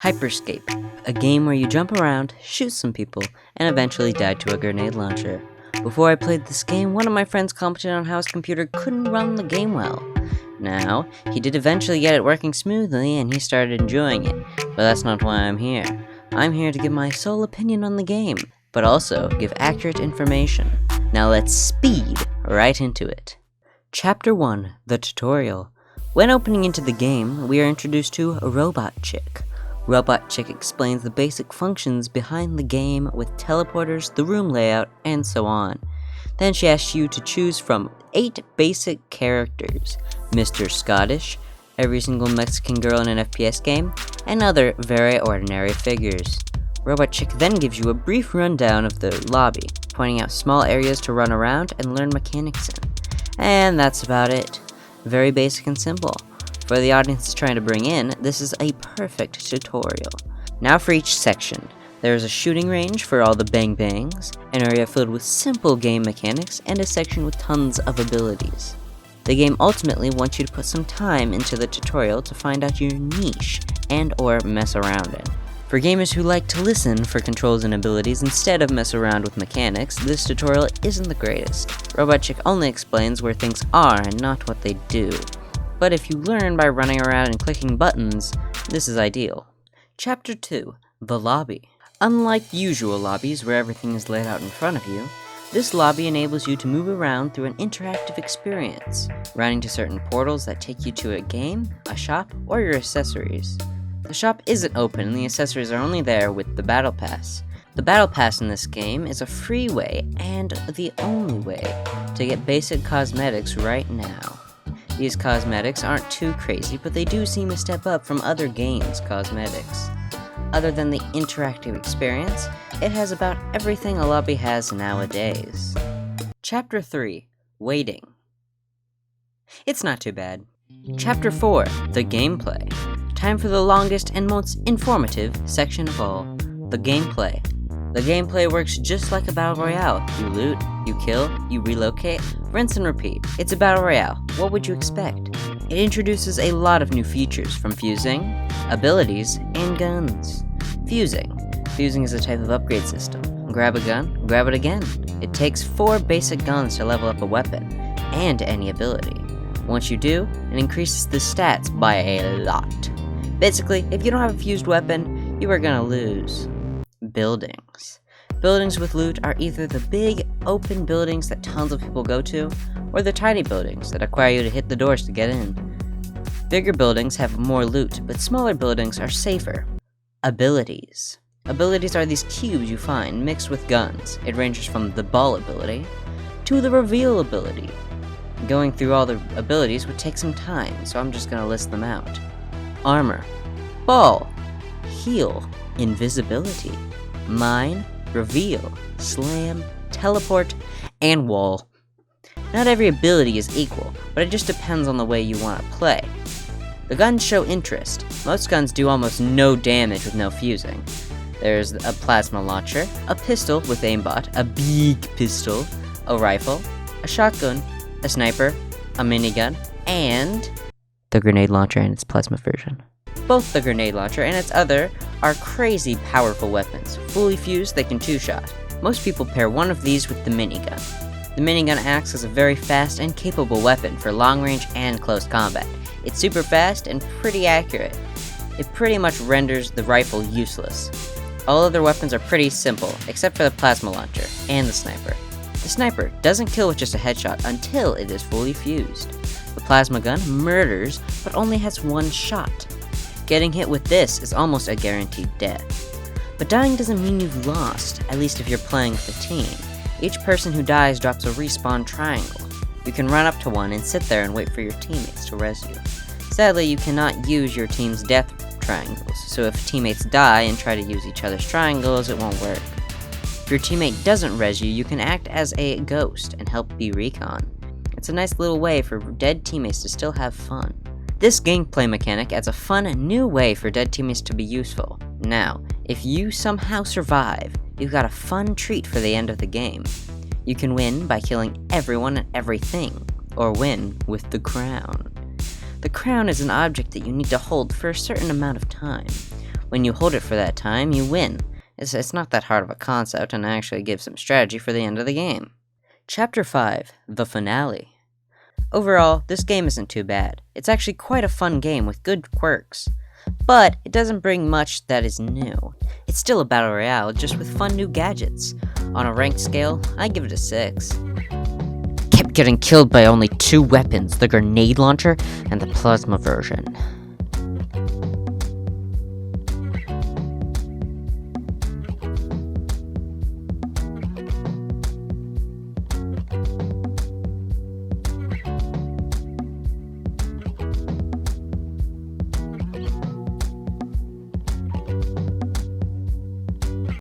Hyper Scape, a game where you jump around, shoot some people, and eventually die to a grenade launcher. Before I played this game, one of my friends commented on how his computer couldn't run the game well. Now, he did eventually get it working smoothly and he started enjoying it, but that's not why I'm here. I'm here to give my sole opinion on the game, but also give accurate information. Now let's speed right into it. Chapter 1, the tutorial. When opening into the game, we are introduced to Robot Chick. Robot Chick explains the basic functions behind the game with teleporters, the room layout, and so on. Then she asks you to choose from 8 basic characters: Mr. Scottish, every single Mexican girl in an FPS game, and other very ordinary figures. Robot Chick then gives you a brief rundown of the lobby, pointing out small areas to run around and learn mechanics in. And that's about it. Very basic and simple. For the audience trying to bring in, this is a perfect tutorial. Now for each section. There is a shooting range for all the bang bangs, an area filled with simple game mechanics, and a section with tons of abilities. The game ultimately wants you to put some time into the tutorial to find out your niche and or mess around in. For gamers who like to listen for controls and abilities instead of mess around with mechanics, this tutorial isn't the greatest. Robot Chick only explains where things are and not what they do. But if you learn by running around and clicking buttons, this is ideal. Chapter 2, the lobby. Unlike usual lobbies where everything is laid out in front of you, this lobby enables you to move around through an interactive experience, running to certain portals that take you to a game, a shop, or your accessories. The shop isn't open and the accessories are only there with the Battle Pass. The Battle Pass in this game is a free way and the only way to get basic cosmetics right now. These cosmetics aren't too crazy, but they do seem a step up from other games' cosmetics. Other than the interactive experience, it has about everything a lobby has nowadays. Chapter 3, Waiting. It's not too bad. Chapter 4, the gameplay. Time for the longest and most informative section of all, the gameplay. The gameplay works just like a battle royale. You loot, you kill, you relocate, rinse and repeat. It's a battle royale. What would you expect? It introduces a lot of new features, from fusing, abilities, and guns. Fusing. Fusing is a type of upgrade system. Grab a gun, grab it again. It takes 4 basic guns to level up a weapon, and any ability. Once you do, it increases the stats by a lot. Basically, if you don't have a fused weapon, you are gonna lose. Buildings. Buildings with loot are either the big, open buildings that tons of people go to, or the tiny buildings that require you to hit the doors to get in. Bigger buildings have more loot, but smaller buildings are safer. Abilities. Abilities are these cubes you find mixed with guns. It ranges from the ball ability to the reveal ability. Going through all the abilities would take some time, so I'm just gonna list them out. Armor, ball, heal, invisibility, mine, reveal, slam, teleport, and wall. Not every ability is equal, but it just depends on the way you want to play. The guns show interest. Most guns do almost no damage with no fusing. There's a plasma launcher, a pistol with aimbot, a big pistol, a rifle, a shotgun, a sniper, a minigun, and the grenade launcher and its plasma version. Both the grenade launcher and its other are crazy powerful weapons. Fully fused, they can 2-shot. Most people pair one of these with the minigun. The minigun acts as a very fast and capable weapon for long range and close combat. It's super fast and pretty accurate. It pretty much renders the rifle useless. All other weapons are pretty simple, except for the plasma launcher and the sniper. The sniper doesn't kill with just a headshot until it is fully fused. The plasma gun murders, but only has 1 shot. Getting hit with this is almost a guaranteed death. But dying doesn't mean you've lost, at least if you're playing with a team. Each person who dies drops a respawn triangle. You can run up to one and sit there and wait for your teammates to res you. Sadly, you cannot use your team's death triangles, so if teammates die and try to use each other's triangles, it won't work. If your teammate doesn't res you, you can act as a ghost and help be recon. It's a nice little way for dead teammates to still have fun. This gameplay mechanic adds a fun, new way for dead teammates to be useful. Now, if you somehow survive, you've got a fun treat for the end of the game. You can win by killing everyone and everything, or win with the crown. The crown is an object that you need to hold for a certain amount of time. When you hold it for that time, you win. It's not that hard of a concept, and actually gives some strategy for the end of the game. Chapter 5, The Finale. Overall, this game isn't too bad. It's actually quite a fun game with good quirks. But it doesn't bring much that is new. It's still a battle royale, just with fun new gadgets. On a ranked scale, I give it a 6. Kept getting killed by only 2 weapons, the grenade launcher and the plasma version.